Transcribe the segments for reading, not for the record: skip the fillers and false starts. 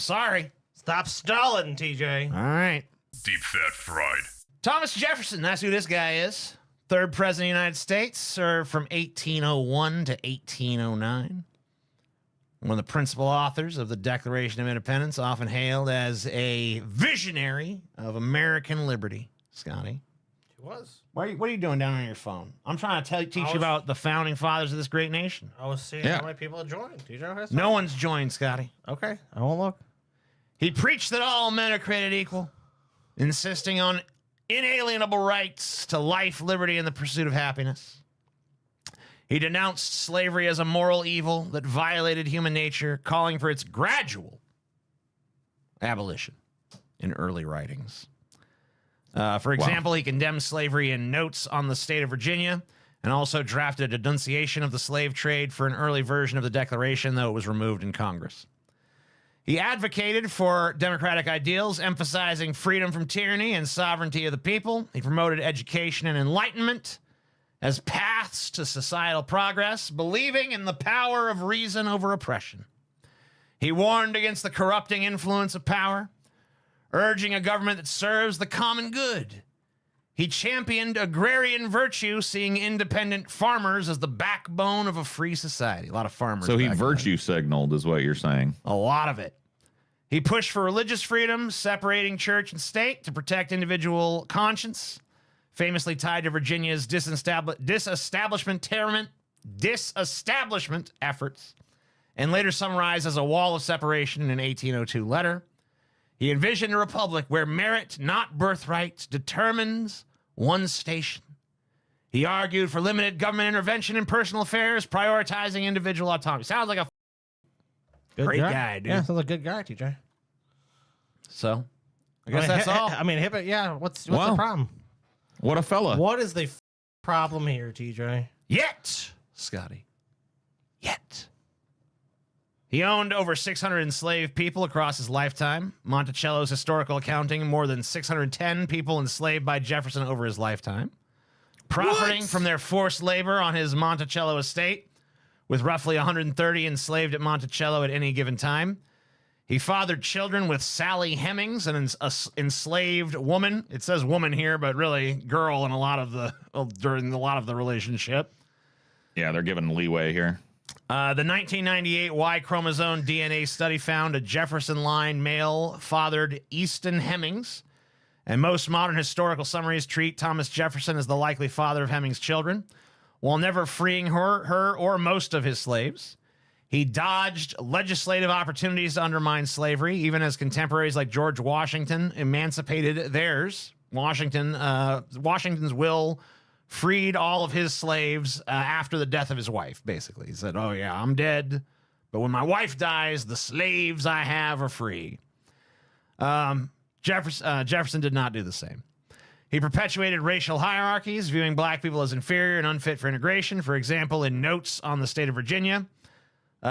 sorry. Stop stalling, TJ. All right. Deep fat fried. Thomas Jefferson, that's who this guy is. Third president of the United States, served from 1801 to 1809. One of the principal authors of the Declaration of Independence, often hailed as a visionary of American liberty. Scotty. He was. What are you doing down on your phone? I'm trying to teach you about the founding fathers of this great nation. I was seeing how many people had joined. TJ, no one's joined, Scotty. Okay, I won't look. He preached that all men are created equal, insisting on inalienable rights to life, liberty, and the pursuit of happiness. He denounced slavery as a moral evil that violated human nature, calling for its gradual abolition in early writings. For example, he condemned slavery in Notes on the State of Virginia and also drafted a denunciation of the slave trade for an early version of the Declaration, though it was removed in Congress. He advocated for democratic ideals, emphasizing freedom from tyranny and sovereignty of the people. He promoted education and enlightenment as paths to societal progress, believing in the power of reason over oppression. He warned against the corrupting influence of power, urging a government that serves the common good. He championed agrarian virtue, seeing independent farmers as the backbone of a free society. A lot of farmers. So he virtue signaled, is what you're saying. A lot of it. He pushed for religious freedom, separating church and state to protect individual conscience, famously tied to Virginia's disestablishment efforts, and later summarized as a wall of separation in an 1802 letter. He envisioned a republic where merit, not birthright, determines one's station. He argued for limited government intervention in personal affairs, prioritizing individual autonomy. Sounds like a great guy, dude. Yeah, sounds like a good guy, TJ. So, I guess that's all. I mean, what's the problem? What a fella. What is the problem here, TJ? Yet, Scotty. Yet. He owned over 600 enslaved people across his lifetime. Monticello's historical accounting, more than 610 people enslaved by Jefferson over his lifetime. Profiting from their forced labor on his Monticello estate, with roughly 130 enslaved at Monticello at any given time. He fathered children with Sally Hemings, an enslaved woman. It says woman here, but really girl in during a lot of the relationship. Yeah, they're giving leeway here. The 1998 Y chromosome DNA study found a Jefferson line male fathered Easton Hemings, and most modern historical summaries treat Thomas Jefferson as the likely father of Hemings' children, while never freeing her or most of his slaves. He dodged legislative opportunities to undermine slavery, even as contemporaries like George Washington emancipated theirs. Washington's will freed all of his slaves after the death of his wife, basically. He said, oh, yeah, I'm dead, but when my wife dies, the slaves I have are free. Jefferson did not do the same. He perpetuated racial hierarchies, viewing black people as inferior and unfit for integration. For example, in Notes on the State of Virginia,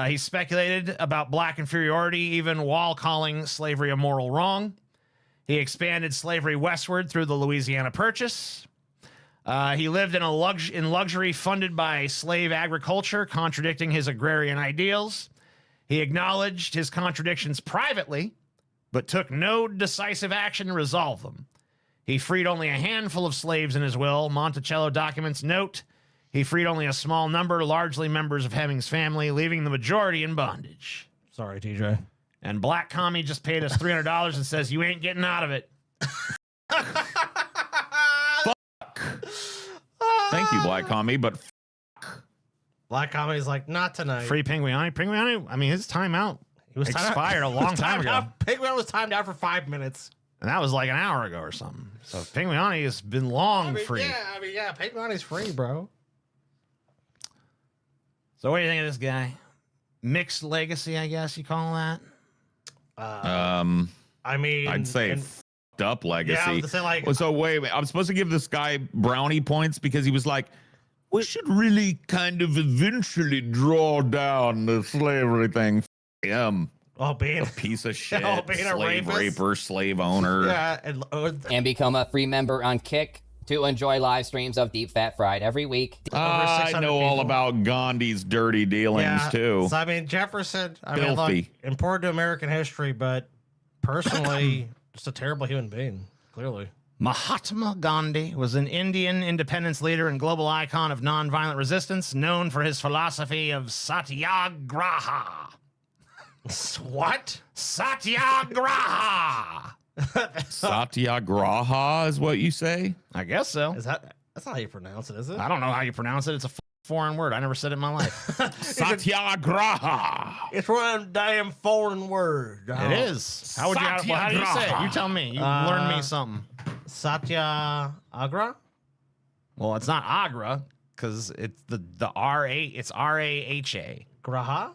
he speculated about black inferiority even while calling slavery a moral wrong. He expanded slavery westward through the Louisiana Purchase. He lived in luxury funded by slave agriculture, contradicting his agrarian ideals. He acknowledged his contradictions privately, but took no decisive action to resolve them. He freed only a handful of slaves in his will. Monticello documents note he freed only a small number, largely members of Hemings' family, leaving the majority in bondage. Sorry, TJ. And Black Commie just paid us $300 and says, you ain't getting out of it. Thank you, Black Commie, but Black Commie's like, not tonight. Free Pinguiani. Pinguiani, I mean, his timeout expired a long time ago. Pinguiani was timed out for 5 minutes. And that was like an hour ago or something. So Pinguiani has been long free. Yeah, Pinguiani's free, bro. So what do you think of this guy? Mixed legacy, I guess you call that? I mean, I'd say f***ed up legacy. Yeah, I was to say, like, so wait, I'm supposed to give this guy brownie points because he was like, we should really kind of eventually draw down the slavery thing. Being a piece of shit, being a slave rapist. raper, slave owner. Yeah, and become a free member on Kick to enjoy live streams of Deep Fat Fried every week. I know all about Gandhi's dirty dealings too. So I mean, Jefferson. I mean, Filthy. look, important to American history, but personally, just a terrible human being. Clearly. Mahatma Gandhi was an Indian independence leader and global icon of nonviolent resistance, known for his philosophy of satyagraha. What? Satyagraha. Satyagraha is what you say? I guess so. That's not how you pronounce it, is it? I don't know how you pronounce it. It's a foreign word. I never said it in my life. Satyagraha. It's one of them damn foreign words. It is. How would you? Well, how do you say it? You tell me. You learn me something. Satyagraha? Well, it's not Agra because it's the R-A. It's R-A-H-A. Graha?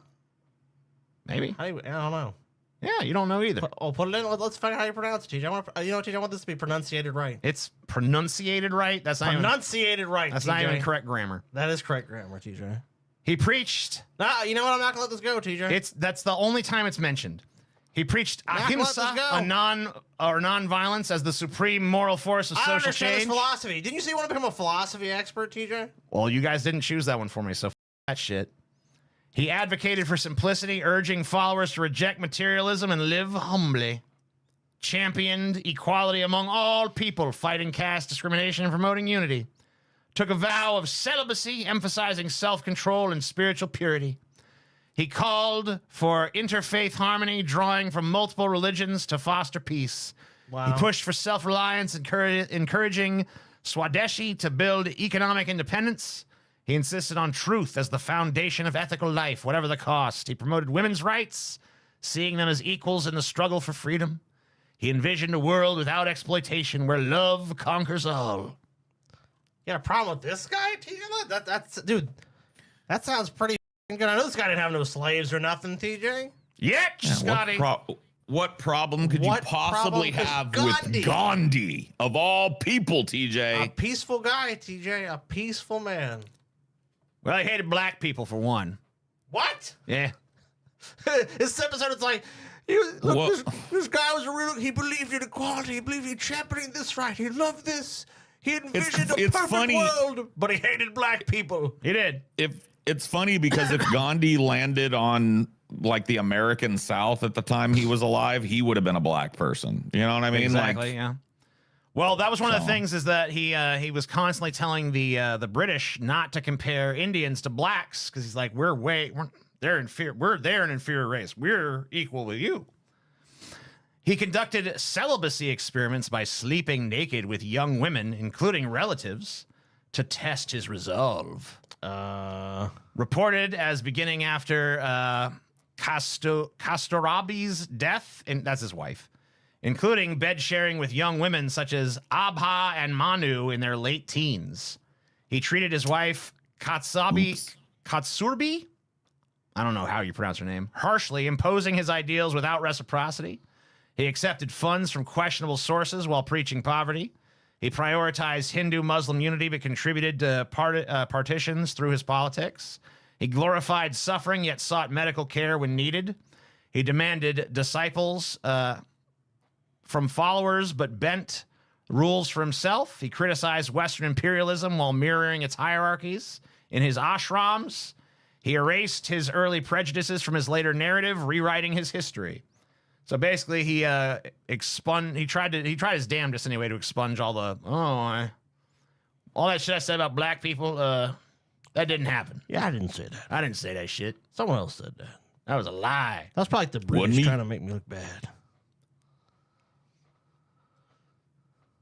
Maybe. I don't know. Yeah, you don't know either. Put it in. Let's find out how you pronounce it, TJ. TJ, I want this to be pronunciated right. It's pronunciated right. That's not Pronunciated right, That's TJ. not even correct grammar. That is correct grammar, TJ. He preached. Nah, you know what? I'm not gonna let this go, TJ. That's the only time it's mentioned. He preached ahimsa, non-violence, as the supreme moral force of I social understand change. this philosophy. Didn't you say you want to become a philosophy expert, TJ? Well, you guys didn't choose that one for me, so that shit. He advocated for simplicity, urging followers to reject materialism and live humbly. Championed equality among all people, fighting caste discrimination and promoting unity. Took a vow of celibacy, emphasizing self-control and spiritual purity. He called for interfaith harmony, drawing from multiple religions to foster peace. Wow. He pushed for self-reliance, encouraging Swadeshi to build economic independence. He insisted on truth as the foundation of ethical life, whatever the cost. He promoted women's rights, seeing them as equals in the struggle for freedom. He envisioned a world without exploitation where love conquers all. You got a problem with this guy, TJ? Dude, that sounds pretty good. I know this guy didn't have no slaves or nothing, TJ. Yet, Scotty. What problem could you possibly have with Gandhi, of all people, TJ? A peaceful guy, TJ. A peaceful man. Well, he hated black people, for one. What? Yeah. This episode, it's like, this guy was a real, he believed in equality. He believed in championing this right. He loved this. He envisioned a perfect world, but he hated black people. He did. It's funny because if Gandhi landed on like the American South at the time he was alive, he would have been a black person. You know what I mean? Exactly. Yeah. Well, that was one of the things is that he was constantly telling the British not to compare Indians to blacks because he's like, they're an inferior race. We're equal with you. He conducted celibacy experiments by sleeping naked with young women, including relatives, to test his resolve. Reported as beginning after Kasturabi's death, and that's his wife, including bed sharing with young women such as Abha and Manu in their late teens. He treated his wife Katsurbi, I don't know how you pronounce her name, harshly, imposing his ideals without reciprocity. He accepted funds from questionable sources while preaching poverty. He prioritized Hindu-Muslim unity but contributed to partitions through his politics. He glorified suffering yet sought medical care when needed. He demanded disciples from followers but bent rules for himself. He criticized Western imperialism while mirroring its hierarchies in his ashrams. He erased his early prejudices from his later narrative, rewriting his history. So basically, he tried his damnedest anyway to expunge all all that shit I said about black people. That didn't happen. Yeah, I didn't say that. I didn't say that shit. Someone else said that. That was a lie. That's probably the British trying to make me look bad.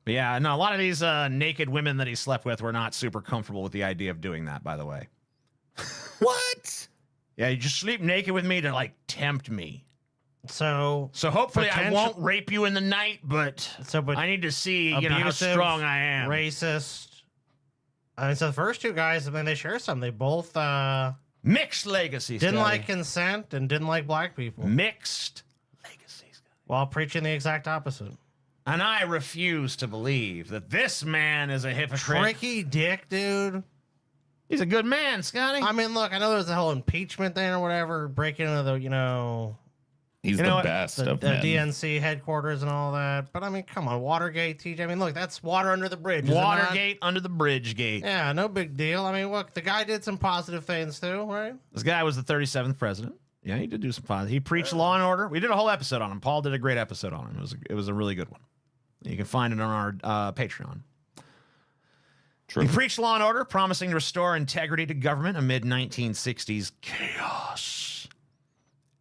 But yeah, no, a lot of these naked women that he slept with were not super comfortable with the idea of doing that, by the way. What? Yeah, you just sleep naked with me to, like, tempt me. So hopefully I won't rape you in the night, but I need to see, how strong I am. Racist. I mean, so the first two guys, I mean, they share something. They both mixed legacies. Didn't like consent and didn't like black people. Mixed legacies. While preaching the exact opposite. And I refuse to believe that this man is a hypocrite. Tricky dick, dude. He's a good man, Scotty. I mean, look, I know there's the whole impeachment thing or whatever, breaking into the, He's the best of the men. DNC headquarters and all that. But I mean, come on, Watergate, TJ. I mean, look, that's water under the bridge. Watergate under the bridge gate. Yeah, no big deal. I mean, look, the guy did some positive things too, right? This guy was the 37th president. Yeah, he did do some positive. He preached law and order. We did a whole episode on him. Paul did a great episode on him. It was a really good one. You can find it on our Patreon. True. He preached law and order, promising to restore integrity to government amid 1960s chaos.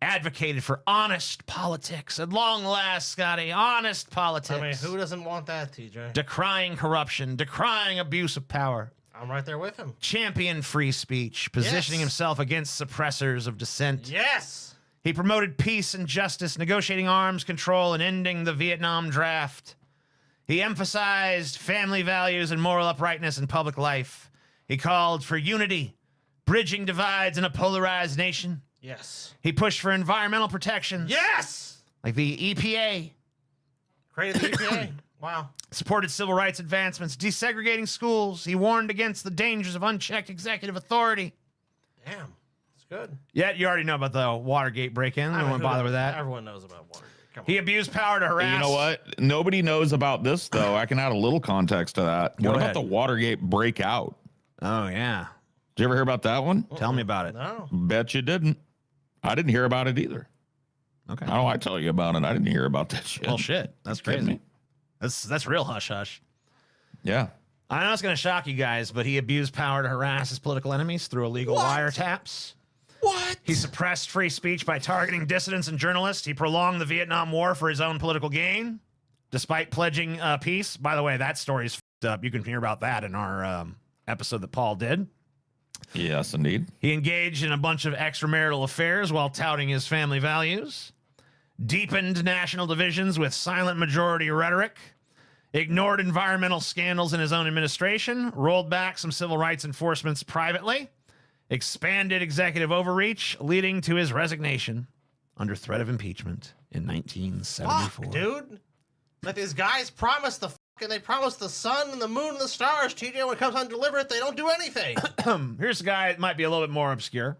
Advocated for honest politics. At long last, Scotty, honest politics. I mean, who doesn't want that, TJ? Decrying corruption, decrying abuse of power. I'm right there with him. Championed free speech, positioning himself against suppressors of dissent. Yes. He promoted peace and justice, negotiating arms control, and ending the Vietnam draft. He emphasized family values and moral uprightness in public life. He called for unity, bridging divides in a polarized nation. Yes. He pushed for environmental protections. Yes. Like the EPA. Created the EPA. Wow. Supported civil rights advancements, desegregating schools. He warned against the dangers of unchecked executive authority. Damn. That's good. Yet you already know about the Watergate break-in. I don't want to bother with that. Everyone knows about Watergate. Come on. He abused power to harass. You know what? Nobody knows about this, though. I can add a little context to that. What about the Watergate breakout? Oh, yeah. Did you ever hear about that one? Tell me about it. No. Bet you didn't. I didn't hear about it either. Okay. How do I tell you about it? I didn't hear about that shit. Well, shit. That's Kidding crazy. me? That's real hush-hush. Yeah. I know it's going to shock you guys, but he abused power to harass his political enemies through illegal wiretaps. What? He suppressed free speech by targeting dissidents and journalists. He prolonged the Vietnam War for his own political gain, despite pledging peace. By the way, that story's f***ed up. You can hear about that in our episode that Paul did. Yes, indeed. He engaged in a bunch of extramarital affairs while touting his family values, deepened national divisions with silent majority rhetoric, ignored environmental scandals in his own administration, rolled back some civil rights enforcements privately, expanded executive overreach, leading to his resignation under threat of impeachment in 1974. Fuck, dude. Like these guys promise they promise the sun and the moon and the stars, TJ. When it comes on deliver they don't do anything. Here's a guy that might be a little bit more obscure.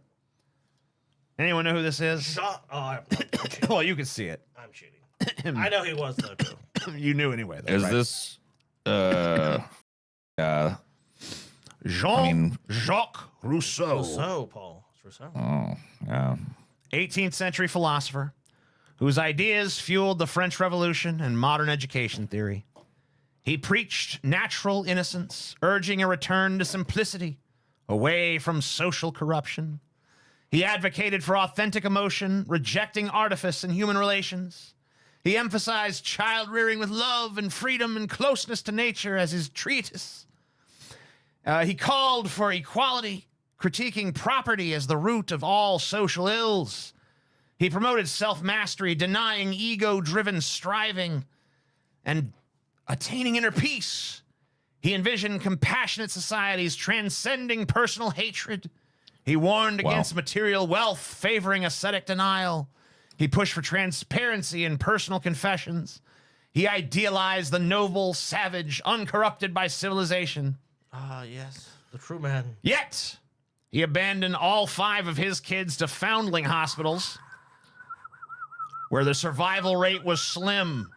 Anyone know who this is? I'm Well, you can see it. I'm cheating. I know he was, though, too. You knew anyway, though, Is right? this Jean-Jacques Rousseau. Rousseau, Paul. It's Rousseau. Oh, yeah. 18th century philosopher whose ideas fueled the French Revolution and modern education theory. He preached natural innocence, urging a return to simplicity, away from social corruption. He advocated for authentic emotion, rejecting artifice in human relations. He emphasized child rearing with love and freedom and closeness to nature as his treatise. He called for equality, critiquing property as the root of all social ills. He promoted self-mastery, denying ego-driven striving, and attaining inner peace. He envisioned compassionate societies transcending personal hatred. He warned against material wealth, favoring ascetic denial. He pushed for transparency in personal confessions. He idealized the noble, savage, uncorrupted by civilization. Ah, yes. The true man. Yet, he abandoned all 5 of his kids to foundling hospitals, where the survival rate was slim.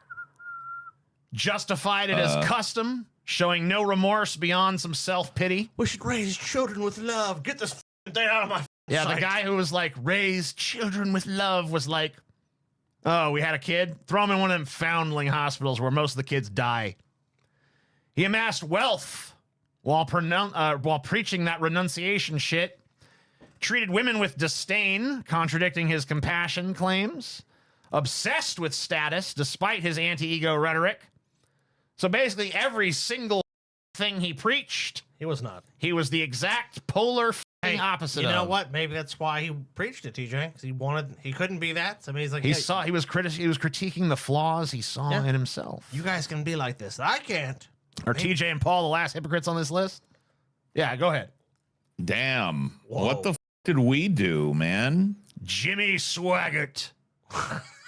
Justified it as custom, showing no remorse beyond some self-pity. We should raise children with love. Get this thing out of my Yeah, sight. the guy who was like, raise children with love was like, oh, we had a kid? Throw him in one of them foundling hospitals where most of the kids die. He amassed wealth while preaching that renunciation shit. Treated women with disdain, contradicting his compassion claims. Obsessed with status, despite his anti-ego rhetoric. So basically, every single thing he preached, He was not. he was the exact polar opposite. You know of. what? Maybe that's why he preached it, TJ. Because he couldn't be that. So he's like, He hey, saw he was critiquing the flaws he saw in himself. you guys can be like this. I can't. Are TJ and Paul the last hypocrites on this list? Yeah, go ahead. Damn. Whoa. What the f did we do, man? Jimmy Swaggart.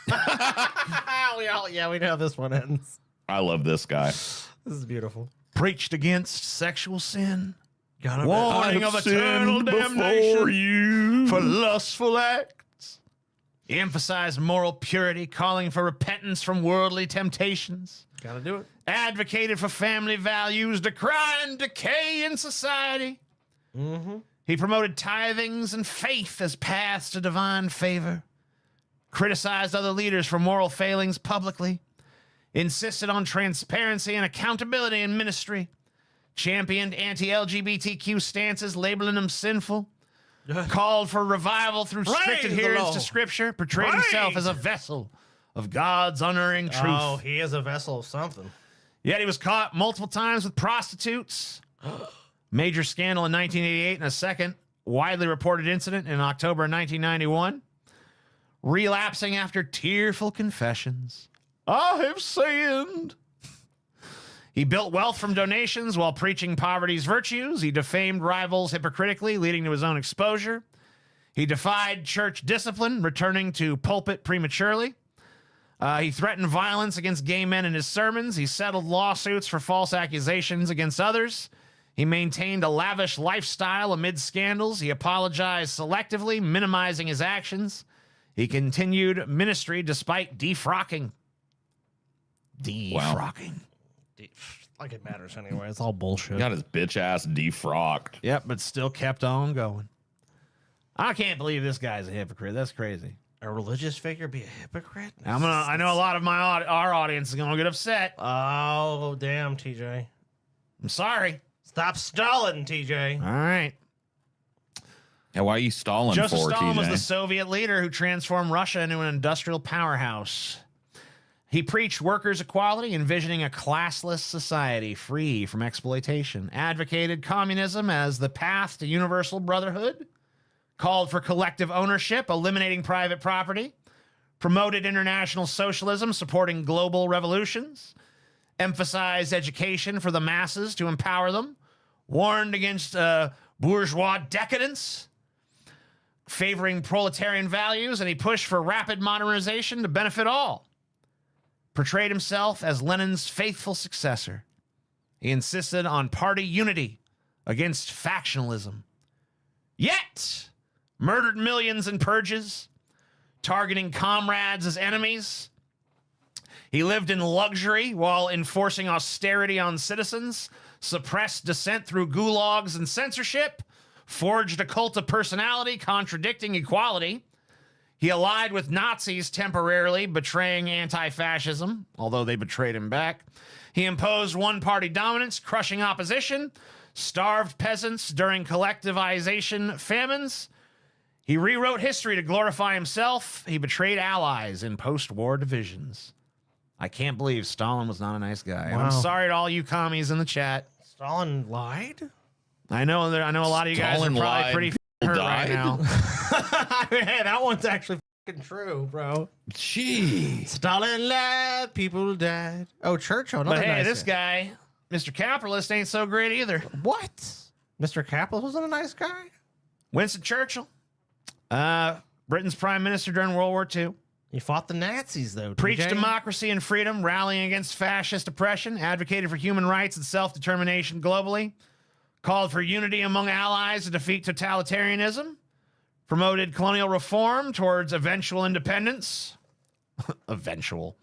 we know how this one ends. I love this guy. This is beautiful. Preached against sexual sin. Gotta Warning of I've eternal sinned before damnation you. for lustful acts. He emphasized moral purity, calling for repentance from worldly temptations. Gotta do it. Advocated for family values, decrying decay in society. Mm-hmm. He promoted tithings and faith as paths to divine favor. Criticized other leaders for moral failings publicly. Insisted on transparency and accountability in ministry. Championed anti-LGBTQ stances, labeling them sinful. Called for revival through strict adherence to Scripture. Portrayed himself as a vessel of God's unerring truth. Oh, he is a vessel of something. Yet he was caught multiple times with prostitutes. Major scandal in 1988 and a second widely reported incident in October 1991. Relapsing after tearful confessions. I have sinned. He built wealth from donations while preaching poverty's virtues. He defamed rivals hypocritically, leading to his own exposure. He defied church discipline, returning to pulpit prematurely. He threatened violence against gay men in his sermons. He settled lawsuits for false accusations against others. He maintained a lavish lifestyle amid scandals. He apologized selectively, minimizing his actions. He continued ministry despite defrocking. Defrocking. Like it matters anyway. It's all bullshit. Got his bitch ass defrocked. Yep, but still kept on going. I can't believe this guy's a hypocrite. That's crazy. A religious figure be a hypocrite? I know a lot of our audience is gonna get upset. Oh, damn, TJ. I'm sorry. Stop stalling, TJ. All right. Yeah, why are you stalling Joseph for, Stalin TJ? was the Soviet leader who transformed Russia into an industrial powerhouse. He preached workers' equality, envisioning a classless society free from exploitation, advocated communism as the path to universal brotherhood, called for collective ownership, eliminating private property, promoted international socialism, supporting global revolutions, emphasized education for the masses to empower them, warned against bourgeois decadence, favoring proletarian values, and he pushed for rapid modernization to benefit all. Portrayed himself as Lenin's faithful successor. He insisted on party unity against factionalism. Yet, murdered millions in purges, targeting comrades as enemies. He lived in luxury while enforcing austerity on citizens, suppressed dissent through gulags and censorship, forged a cult of personality contradicting equality. He allied with Nazis temporarily, betraying anti-fascism, although they betrayed him back. He imposed one-party dominance, crushing opposition, starved peasants during collectivization famines. He rewrote history to glorify himself. He betrayed allies in post-war divisions. I can't believe Stalin was not a nice guy. And I'm sorry to all you commies in the chat. Stalin lied? I know a lot of you guys are probably pretty hurt right now. Hey, that one's actually fucking true, bro. Jeez. Stalin lied, people died. Oh, Churchill. But hey, this guy, Mr. Capitalist, ain't so great either. What? Mr. Capitalist wasn't a nice guy? Winston Churchill, Britain's prime minister during World War II. He fought the Nazis, though. Preached TJ. democracy and freedom, rallying against fascist oppression, advocated for human rights and self-determination globally, called for unity among allies to defeat totalitarianism, promoted colonial reform towards eventual independence. Eventually.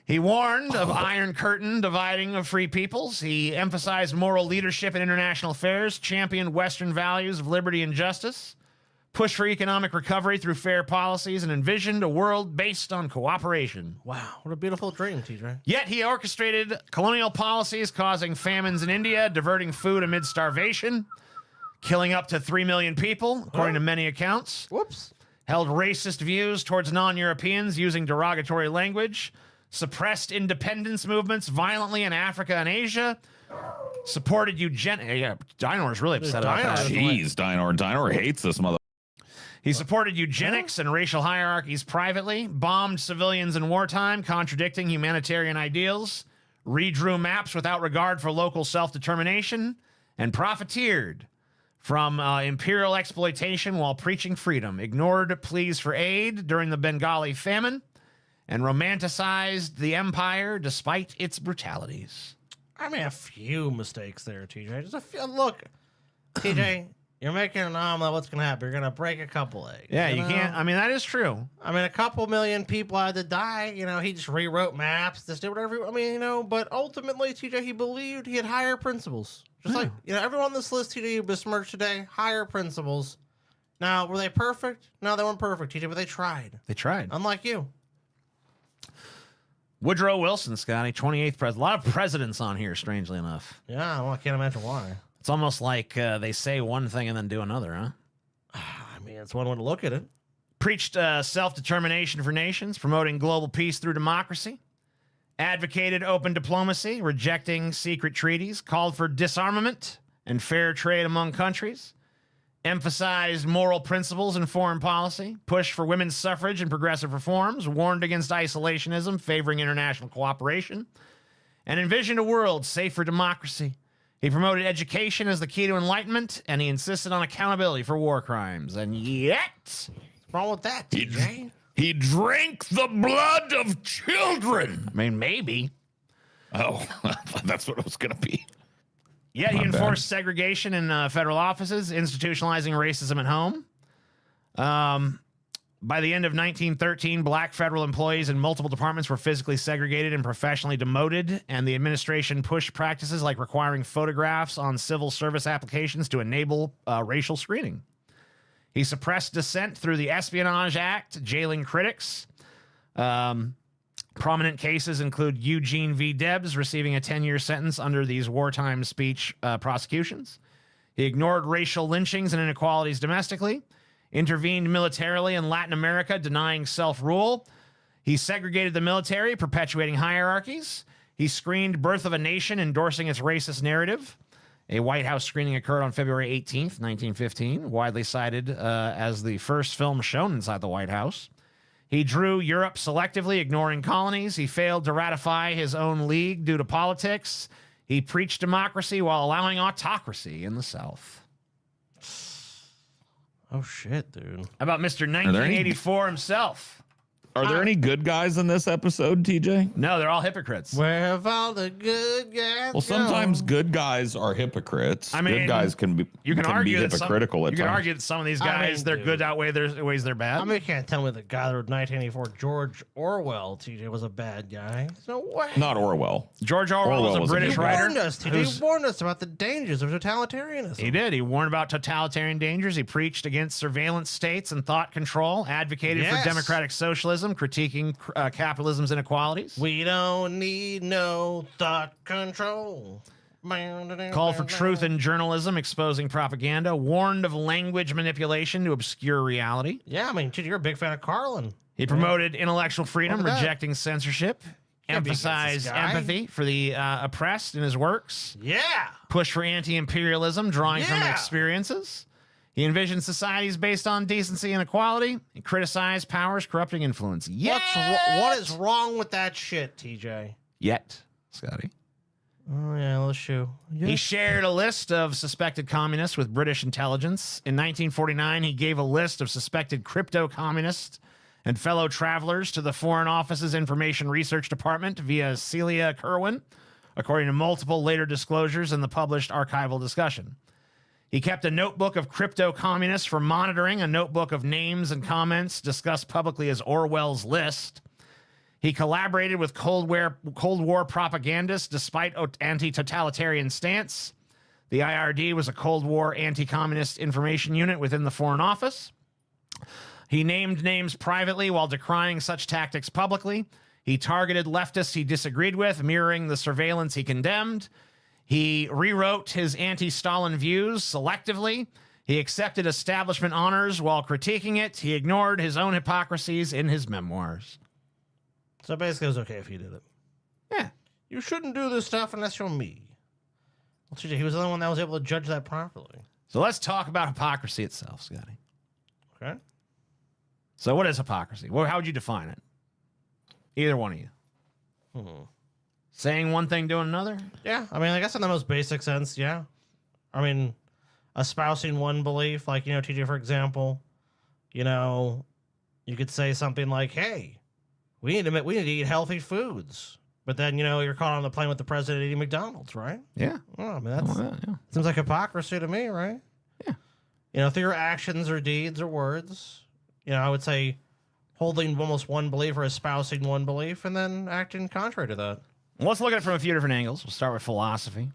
He warned of Iron Curtain dividing of free peoples. He emphasized moral leadership in international affairs, championed Western values of liberty and justice, pushed for economic recovery through fair policies, and envisioned a world based on cooperation. Wow, what a beautiful dream, TJ. Yet he orchestrated colonial policies causing famines in India, diverting food amid starvation, killing up to 3 million people, according to many accounts. Whoops. Held racist views towards non-Europeans using derogatory language, suppressed independence movements violently in Africa and Asia, supported eugenics. Yeah, Dinor's really upset about that. Jeez, Dinor hates this mother. He supported eugenics and racial hierarchies privately, bombed civilians in wartime, contradicting humanitarian ideals, redrew maps without regard for local self-determination, and profiteered from imperial exploitation while preaching freedom, ignored pleas for aid during the Bengali famine, and romanticized the empire despite its brutalities. I mean, a few mistakes there, TJ. Just a few. Look, TJ, You're making an omelet. What's going to happen? You're going to break a couple eggs. Yeah, you can't. I mean, that is true. I mean, a couple million people had to die. You know, he just rewrote maps, just did whatever. I mean, you know, but ultimately, TJ, he believed he had higher principles. Just like, you know, everyone on this list, TJ, you besmirched today, higher principles. Now, were they perfect? No, they weren't perfect, TJ, but they tried. They tried. Unlike you. Woodrow Wilson, Scotty, 28th president. A lot of presidents on here, strangely enough. Yeah, well, I can't imagine why. It's almost like they say one thing and then do another, huh? I mean, it's one way to look at it. Preached self-determination for nations, promoting global peace through democracy. Advocated open diplomacy, rejecting secret treaties. Called for disarmament and fair trade among countries. Emphasized moral principles in foreign policy. Pushed for women's suffrage and progressive reforms. Warned against isolationism, favoring international cooperation. And envisioned a world safe for democracy. He promoted education as the key to enlightenment, and he insisted on accountability for war crimes. And yet, what's wrong with that, TJ? He drank the blood of children. I mean, maybe. Oh, that's what it was going to be. Yet he enforced segregation in federal offices, institutionalizing racism at home. By the end of 1913, black federal employees in multiple departments were physically segregated and professionally demoted, and the administration pushed practices like requiring photographs on civil service applications to enable racial screening. He suppressed dissent through the Espionage Act, jailing critics. Prominent cases include Eugene V. Debs receiving a 10-year sentence under these wartime speech prosecutions. He ignored racial lynchings and inequalities domestically. Intervened militarily in Latin America, denying self-rule. He segregated the military, perpetuating hierarchies. He screened Birth of a Nation, endorsing its racist narrative. A White House screening occurred on February 18th, 1915, widely cited as the first film shown inside the White House. He drew Europe selectively, ignoring colonies. He failed to ratify his own league due to politics. He preached democracy while allowing autocracy in the South. Oh, shit, dude. How about Mr. 1984 himself? Are there any good guys in this episode, TJ? No, they're all hypocrites. Where have all the good guys Well, sometimes good guys are hypocrites. I mean, good guys can be argue that hypocritical at you can times. argue that some of these guys, their good outweigh their ways they're bad. I mean, you can't tell me the guy that wrote 1984, George Orwell, TJ, was a bad guy. No way. Not Orwell. George Orwell was a British writer. He warned us, TJ. He warned us about the dangers of totalitarianism. He did. He warned about totalitarian dangers. He preached against surveillance states and thought control, advocated for democratic socialism, critiquing capitalism's inequalities. We don't need no thought control. Called for truth in journalism, exposing propaganda. Warned of language manipulation to obscure reality. Yeah, I mean, dude, you're a big fan of Carlin. He promoted intellectual freedom, rejecting censorship. Emphasized empathy for the oppressed in his works. Yeah. Pushed for anti-imperialism, drawing from experiences. He envisioned societies based on decency and equality. He criticized powers corrupting influence. What is wrong with that shit, TJ? Yet, Scotty. Oh, yeah, let's shoot. Yeah. He shared a list of suspected communists with British intelligence. In 1949, he gave a list of suspected crypto-communists and fellow travelers to the Foreign Office's Information Research Department via Celia Kerwin, according to multiple later disclosures in the published archival discussion. He kept a notebook of crypto-communists for monitoring, a notebook of names and comments discussed publicly as Orwell's list. He collaborated with Cold War propagandists despite anti-totalitarian stance. The IRD was a Cold War anti-communist information unit within the Foreign Office. He named names privately while decrying such tactics publicly. He targeted leftists he disagreed with, mirroring the surveillance he condemned. He rewrote his anti-Stalin views selectively. He accepted establishment honors while critiquing it. He ignored his own hypocrisies in his memoirs. So basically, it was okay if he did it. Yeah. You shouldn't do this stuff unless you're me. Well, TJ, he was the only one that was able to judge that properly. So let's talk about hypocrisy itself, Scotty. Okay. So what is hypocrisy? Well, how would you define it? Either one of you. Saying one thing, doing another? Yeah, I mean, I guess in the most basic sense, yeah. I mean, espousing one belief, like, you know, TJ, for example, you know, you could say something like, hey, we need to eat healthy foods. But then, you know, you're caught on the plane with the president eating McDonald's, right? Yeah. Oh, I mean, seems like hypocrisy to me, right? Yeah. through your actions or deeds or words. I would say holding almost one belief or espousing one belief and then acting contrary to that. Well, let's look at it from a few different angles. We'll start with philosophy.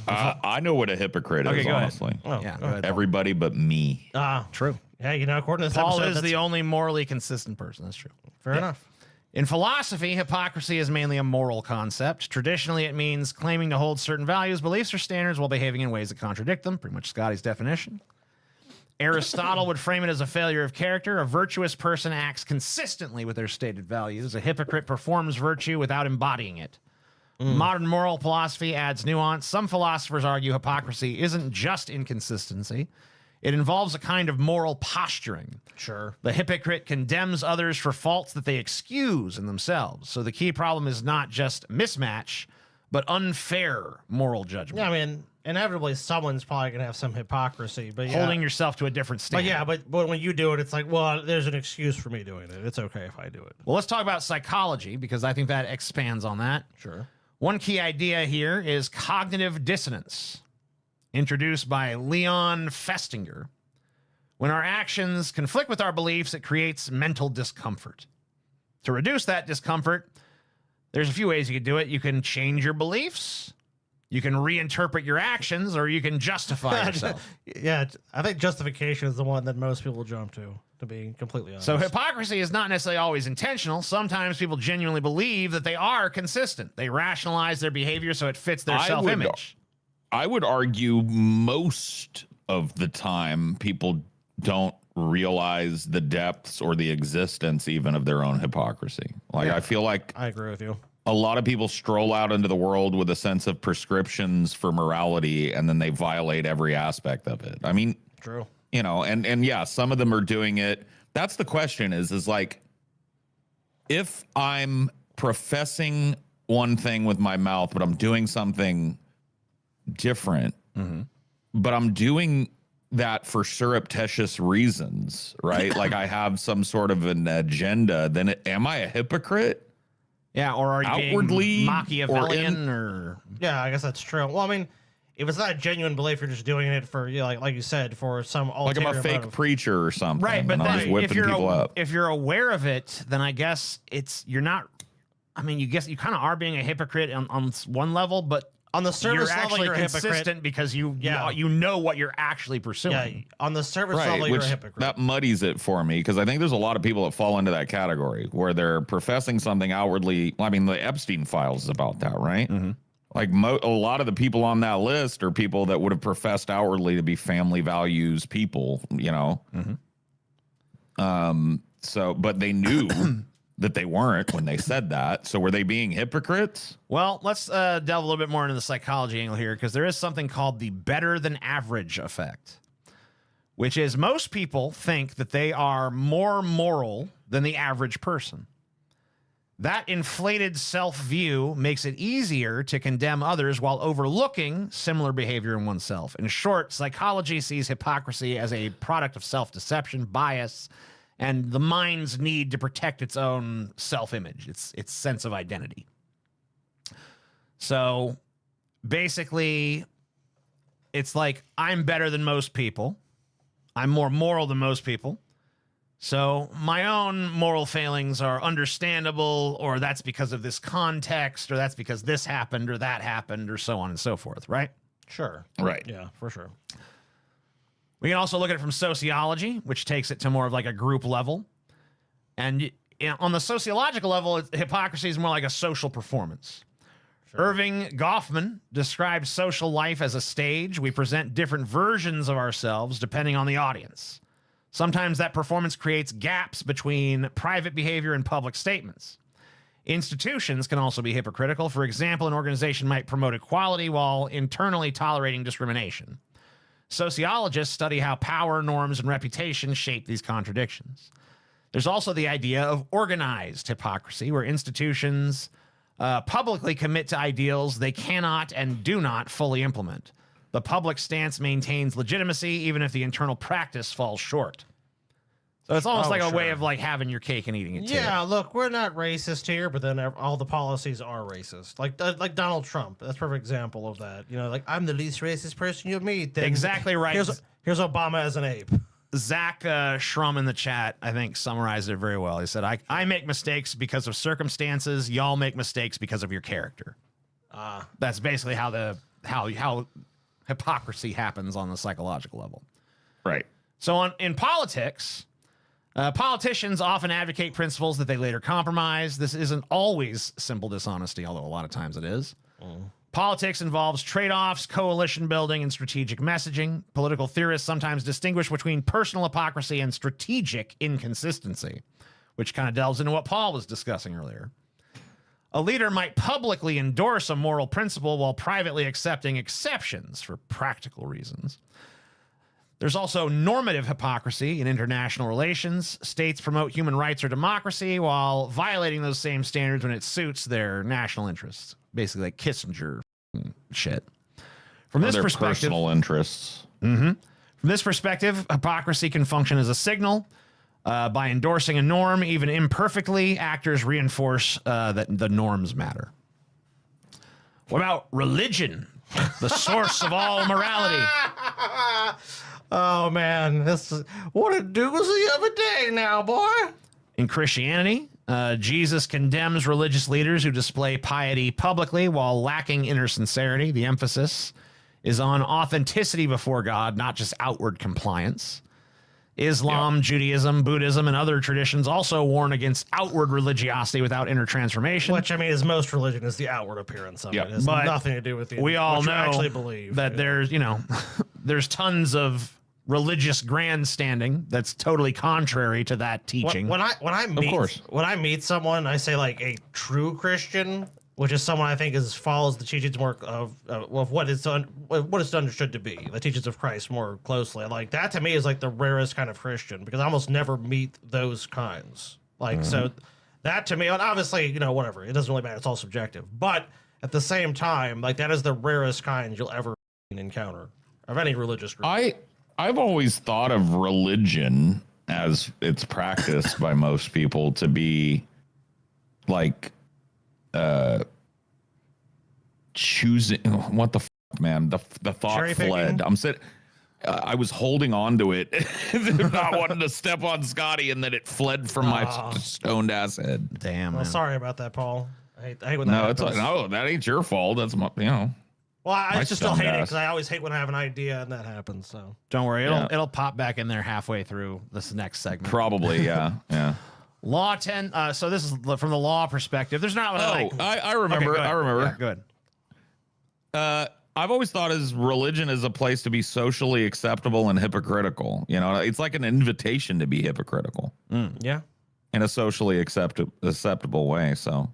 I know what a hypocrite is, go ahead. honestly. Oh, Yeah, go ahead. Everybody but me. True. Yeah, according to this Paul episode, is that's the only morally consistent person. That's true. fair enough. In philosophy, hypocrisy is mainly a moral concept. Traditionally, it means claiming to hold certain values, beliefs, or standards while behaving in ways that contradict them. Pretty much Scotty's definition. Aristotle would frame it as a failure of character. A virtuous person acts consistently with their stated values. A hypocrite performs virtue without embodying it. Modern moral philosophy adds nuance. Some philosophers argue hypocrisy isn't just inconsistency. It involves a kind of moral posturing. Sure. The hypocrite condemns others for faults that they excuse in themselves. So the key problem is not just mismatch, but unfair moral judgment. Yeah, I mean, inevitably someone's probably going to have some hypocrisy, but yeah. Holding yourself to a different standard. But when you do it, it's like, well, there's an excuse for me doing it. It's okay if I do it. Well, let's talk about psychology because I think that expands on that. Sure. One key idea here is cognitive dissonance, introduced by Leon Festinger. When our actions conflict with our beliefs, it creates mental discomfort. To reduce that discomfort, there's a few ways you can do it. You can change your beliefs, you can reinterpret your actions, or you can justify yourself. Yeah, I think justification is the one that most people jump to be completely honest. So hypocrisy is not necessarily always intentional. Sometimes people genuinely believe that they are consistent. They rationalize their behavior so it fits their self-image. I would argue most of the time people don't realize the depths or the existence even of their own hypocrisy. I feel like I agree with you. A lot of people stroll out into the world with a sense of prescriptions for morality, and then they violate every aspect of it. I mean, True. And yeah, some of them are doing it. That's the question is like, if I'm professing one thing with my mouth, but I'm doing something different, but I'm doing that for surreptitious reasons, right? Like I have some sort of an agenda, then am I a hypocrite? Yeah, or are you Outwardly being Machiavellian or Yeah, I guess that's true. Well, I mean, if it's not a genuine belief, you're just doing it for, like you said, for some like I'm a fake motive. preacher or something. right? But and I'm just then whipping people up. if you're aware of it, then I guess you're not. I mean, you kind of are being a hypocrite on one level, but on the surface you're level, actually you're a hypocrite. consistent because you know what you're actually pursuing. Yeah, on the surface Right, level, you're which a hypocrite. that muddies it for me because I think there's a lot of people that fall into that category where they're professing something outwardly. I mean, the Epstein files is about that, right? Like a lot of the people on that list are people that would have professed outwardly to be family values people, So, but they knew that they weren't when they said that. So were they being hypocrites? Well, let's delve a little bit more into the psychology angle here because there is something called the better than average effect, which is most people think that they are more moral than the average person. That inflated self-view makes it easier to condemn others while overlooking similar behavior in oneself. In short, psychology sees hypocrisy as a product of self-deception, bias, and the mind's need to protect its own self-image, its sense of identity. So basically, it's like I'm better than most people. I'm more moral than most people. So my own moral failings are understandable, or that's because of this context, or that's because this happened, or that happened, or so on and so forth, right? Sure. Right. Yeah, for sure. We can also look at it from sociology, which takes it to more of like a group level. And on the sociological level, hypocrisy is more like a social performance. Sure. Irving Goffman describes social life as a stage. We present different versions of ourselves depending on the audience. Sometimes that performance creates gaps between private behavior and public statements. Institutions can also be hypocritical. For example, an organization might promote equality while internally tolerating discrimination. Sociologists study how power, norms, and reputation shape these contradictions. There's also the idea of organized hypocrisy, where institutions publicly commit to ideals they cannot and do not fully implement. The public stance maintains legitimacy even if the internal practice falls short. So it's almost like a way of like having your cake and eating it too. Yeah, look, we're not racist here, but then all the policies are racist. Like Donald Trump. That's a perfect example of that. You know, like, I'm the least racist person you'll meet. Then Exactly right. Here's Obama as an ape. Zach Shrum in the chat, I think, summarized it very well. He said, I make mistakes because of circumstances. Y'all make mistakes because of your character. That's basically how hypocrisy happens on the psychological level. Right. So in politics, politicians often advocate principles that they later compromise. This isn't always simple dishonesty, although a lot of times it is. Politics involves trade-offs, coalition building, and strategic messaging. Political theorists sometimes distinguish between personal hypocrisy and strategic inconsistency, which kind of delves into what Paul was discussing earlier. A leader might publicly endorse a moral principle while privately accepting exceptions for practical reasons. There's also normative hypocrisy in international relations. States promote human rights or democracy while violating those same standards when it suits their national interests. Basically like Kissinger shit. From this perspective, personal interests. From this perspective, hypocrisy can function as a signal. By endorsing a norm, even imperfectly, actors reinforce that the norms matter. What about religion? The source of all morality. Oh man, this is what a doozy of a day now, boy. In Christianity, Jesus condemns religious leaders who display piety publicly while lacking inner sincerity. The emphasis is on authenticity before God, not just outward compliance. Islam, Judaism, Buddhism, and other traditions also warn against outward religiosity without inner transformation. Which, I mean, is most religion is the outward appearance of it. It has but nothing to do with the we all know actually believe that there's, you know, there's tons of religious grandstanding that's totally contrary to that teaching. When I meet someone, I say like a true Christian, which is someone I think follows the teachings more of what it's understood to be, the teachings of Christ more closely. Like that to me is like the rarest kind of Christian because I almost never meet those kinds. Like so, that to me, and obviously, you know, whatever, it doesn't really matter. It's all subjective, but at the same time, like that is the rarest kind you'll ever encounter of any religious group. I've always thought of religion as it's practiced by most people to be like choosing what the fuck, man, the thought fled. I was holding on to it, not wanting to step on Scotty, and then it fled from my stoned ass head. Damn. Well, man. sorry about that, Paul. I hate when that happens. No, that ain't your fault. That's my, you know. Well, I just still hate it because I always hate when I have an idea and that happens. So don't worry, it'll pop back in there halfway through this next segment. Probably, yeah. Law 10. So this is from the law perspective. There's not. I remember. Okay, I remember. Yeah, good. I've always thought as religion is a place to be socially acceptable and hypocritical. You know, it's like an invitation to be hypocritical. Yeah. In a socially acceptable way. So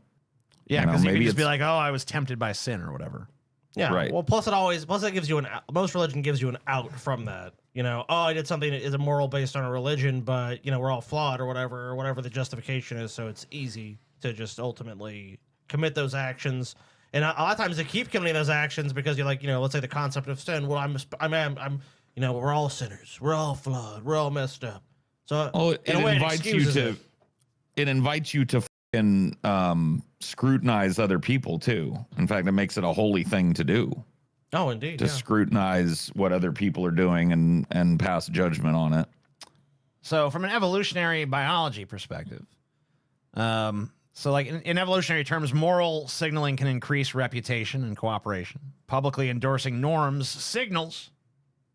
yeah, because you can just be like, oh, I was tempted by sin or whatever. Yeah. Right. Well, plus it gives you most religion gives you an out from that. You know, oh, I did something that is immoral based on a religion, but you know, we're all flawed or whatever the justification is. So it's easy to just ultimately commit those actions. And a lot of times they keep committing those actions because you're like, you know, let's say the concept of sin. Well, I'm, you know, we're all sinners. We're all flawed. We're all messed up. So it invites you to scrutinize other people too. In fact, it makes it a holy thing to do. Oh, indeed. To scrutinize what other people are doing and pass judgment on it. So from an evolutionary biology perspective, so like in evolutionary terms, moral signaling can increase reputation and cooperation. Publicly endorsing norms signals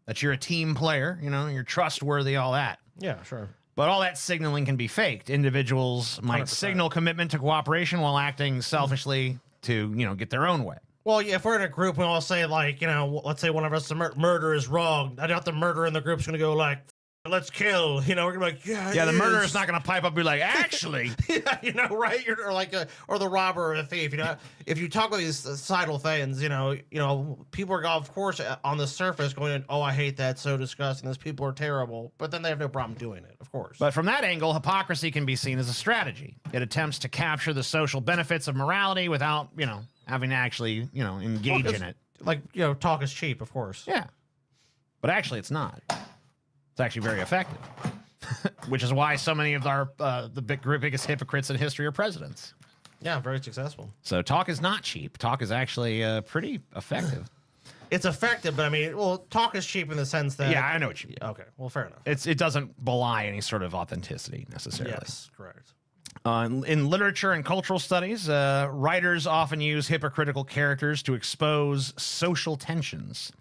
that you're a team player, you know, you're trustworthy, all that. Yeah, sure. But all that signaling can be faked. Individuals might 100%. signal commitment to cooperation while acting selfishly to, you know, get their own way. Well, yeah, if we're in a group, we all say, like, you know, let's say one of us, murder is wrong. I doubt the murderer in the group's going to go, like, let's kill. You know, we're going to be like, yeah, the murderer's not going to pipe up and be like, actually. Yeah, you know, right? Or the robber or the thief. You know, if you talk about these societal things, you know, people are, of course, on the surface going, oh, I hate that, so disgusting. Those people are terrible. But then they have no problem doing it, of course. But from that angle, hypocrisy can be seen as a strategy. It attempts to capture the social benefits of morality without, you know, having to actually, you know, engage in it. Like, you know, talk is cheap, of course. Yeah. But actually, it's not. It's actually very effective. which is why so many of our biggest hypocrites in history are presidents. Yeah, very successful. So talk is not cheap. Talk is actually pretty effective. It's effective, but I mean, well, talk is cheap in the sense that... Yeah, I know what you mean. Okay, well, fair enough. It doesn't belie any sort of authenticity necessarily. Yes, correct. In literature and cultural studies, writers often use hypocritical characters to expose social tensions.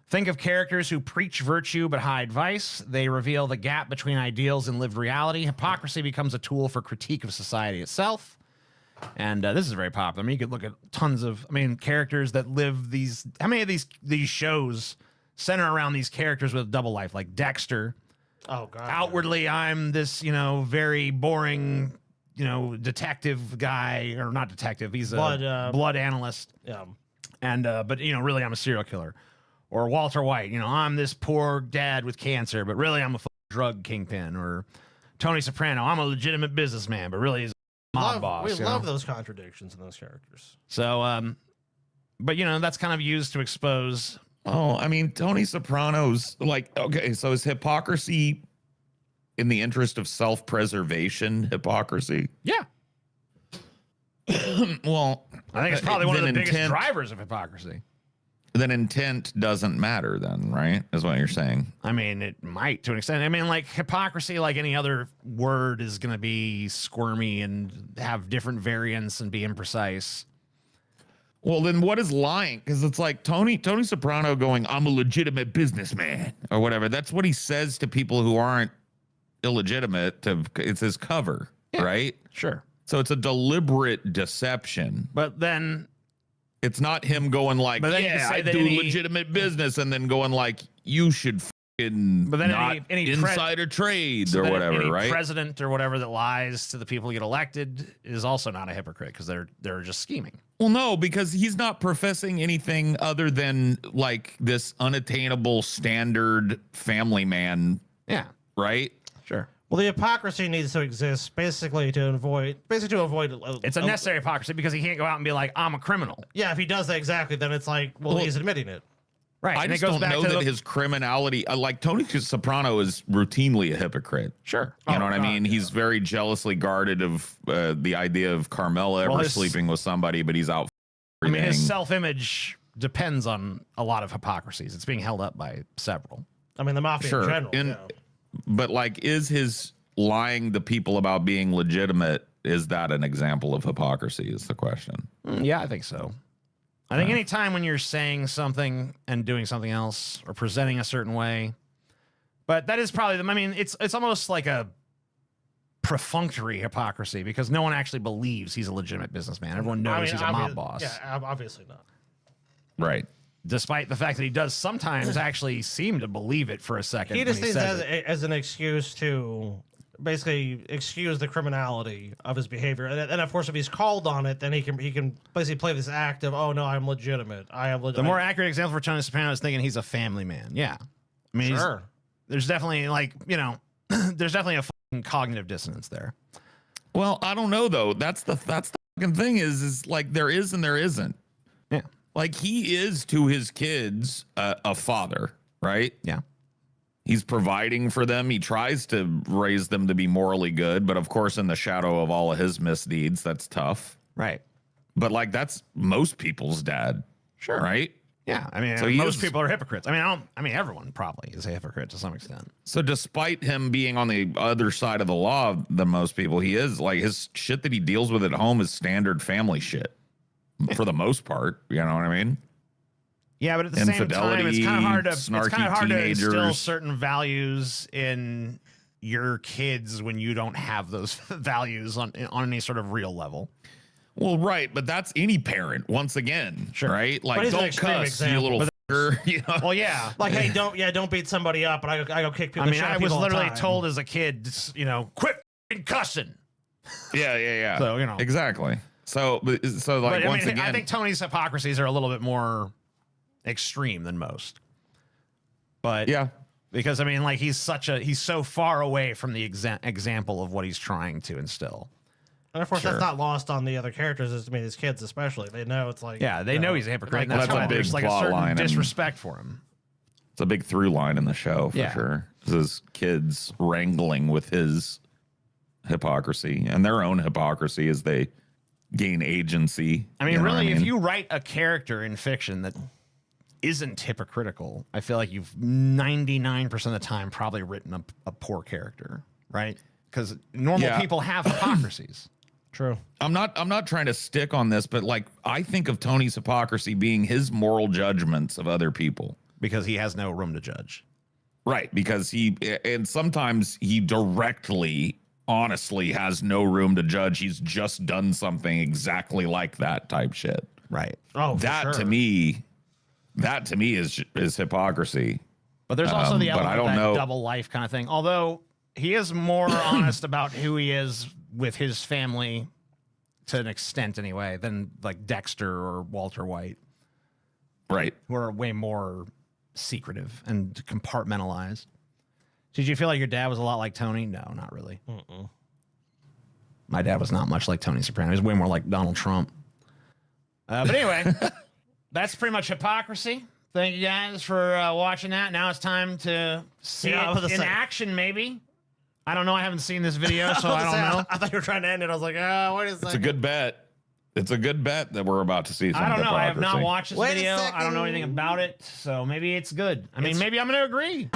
Think of characters who preach virtue but hide vice. They reveal the gap between ideals and lived reality. Hypocrisy becomes a tool for critique of society itself. And this is very popular. I mean, you could look at tons of, characters that live these. How many of these shows center around these characters with a double life, like Dexter? Oh God. Outwardly, I'm this, very boring, detective guy, or not detective. He's a blood analyst. Yeah. And but really, I'm a serial killer. Or Walter White. I'm this poor dad with cancer, but really, I'm a drug kingpin. Or Tony Soprano. I'm a legitimate businessman, but really, he's mob boss. We love those contradictions in those characters. So, but that's kind of used to expose. Oh, Tony Soprano's okay. So is hypocrisy in the interest of self-preservation? Hypocrisy? Yeah. Well, I think it's probably one of the biggest drivers of hypocrisy. Then intent doesn't matter, then, right? Is what you're saying. It might to an extent. Hypocrisy, like any other word, is going to be squirmy and have different variants and be imprecise. Well, then what is lying? Because it's like Tony Soprano going, "I'm a legitimate businessman," or whatever. That's what he says to people who aren't illegitimate. It's his cover, right? Sure. So it's a deliberate deception. But then it's not him going like, "Yeah, I do legitimate business," and then going like, "You should fucking not any insider trade," or whatever, any right? President or whatever that lies to the people who get elected is also not a hypocrite because they're just scheming. Well, no, because he's not professing anything other than like this unattainable standard family man. Yeah. Right? Sure. Well, the hypocrisy needs to exist basically to avoid. It's a necessary hypocrisy because he can't go out and be like, "I'm a criminal." Yeah, if he does that exactly, then it's like, well, he's admitting it. Right. I and just it goes don't back know to that his criminality, like Tony Soprano is routinely a hypocrite. Sure. You know what I mean? Yeah. He's very jealously guarded of the idea of Carmela ever sleeping with somebody, but he's out. His self-image depends on a lot of hypocrisies. It's being held up by several. The mafia in general. But like, is his lying to people about being legitimate, is that an example of hypocrisy is the question? Yeah, I think so. I think any time when you're saying something and doing something else or presenting a certain way, but that is probably it's almost like a perfunctory hypocrisy because no one actually believes he's a legitimate businessman. Everyone knows he's a mob boss. Yeah, obviously not. Right. Despite the fact that he does sometimes actually seem to believe it for a second. He just sees it as an excuse to basically excuse the criminality of his behavior, and of course, if he's called on it, then he can basically play this act of, "Oh no, I'm legitimate. I am legitimate." The more accurate example for Tony Soprano is thinking he's a family man. Yeah, sure. There's definitely there's definitely a fucking cognitive dissonance there. Well, I don't know though. That's the fucking thing is like there is and there isn't. Yeah, like he is to his kids a father, right? Yeah. He's providing for them. He tries to raise them to be morally good, but of course, in the shadow of all of his misdeeds, that's tough. Right. But like, that's most people's dad. Sure. Right. Yeah. So most people are hypocrites. Everyone probably is a hypocrite to some extent. So despite him being on the other side of the law than most people, he is like his shit that he deals with at home is standard family shit for the most part. You know what I mean? Yeah, but at the same time, it's kind of hard to instill certain values in your kids when you don't have those values on any sort of real level. Well, right, but that's any parent. Once again, sure. Right? Like, don't cuss, you little fucker. You know? Well, yeah, like, hey, don't beat somebody up, and I go kick people. I was literally told as a kid, quit cussing. Yeah. So exactly. So once again, I think Tony's hypocrisies are a little bit more extreme than most, but yeah, because he's so far away from the example of what he's trying to instill, and of course that's not lost on the other characters. His kids especially, they know it's like they know he's a hypocrite. Well, and that's why a big there's like a certain disrespect for him. It's a big through line in the show for sure. His kids wrangling with his hypocrisy and their own hypocrisy as they gain agency. I mean, really, if you write a character in fiction that isn't hypocritical, I feel like you've 99% of the time probably written a poor character, right? Because normal people have hypocrisies. True. I'm not trying to stick on this, but like I think of Tony's hypocrisy being his moral judgments of other people. Because he has no room to judge. Right. Because and sometimes he directly, honestly has no room to judge. He's just done something exactly like that type shit. Right. Oh, that to me is hypocrisy. But there's also the element of that double life kind of thing. Although he is more honest about who he is with his family to an extent anyway than like Dexter or Walter White. Right. Who are way more secretive and compartmentalized. Did you feel like your dad was a lot like Tony? No, not really. My dad was not much like Tony Soprano. He was way more like Donald Trump. But anyway, that's pretty much hypocrisy. Thank you guys for watching that. Now it's time to see it in action, maybe. I don't know. I haven't seen this video, so I don't know. I thought you were trying to end it. I was like, wait a second. It's a good bet. It's a good bet that we're about to see some I don't know. I have hypocrisy. not watched this video. I don't know anything about it, so maybe it's good. I mean, maybe I'm going to agree.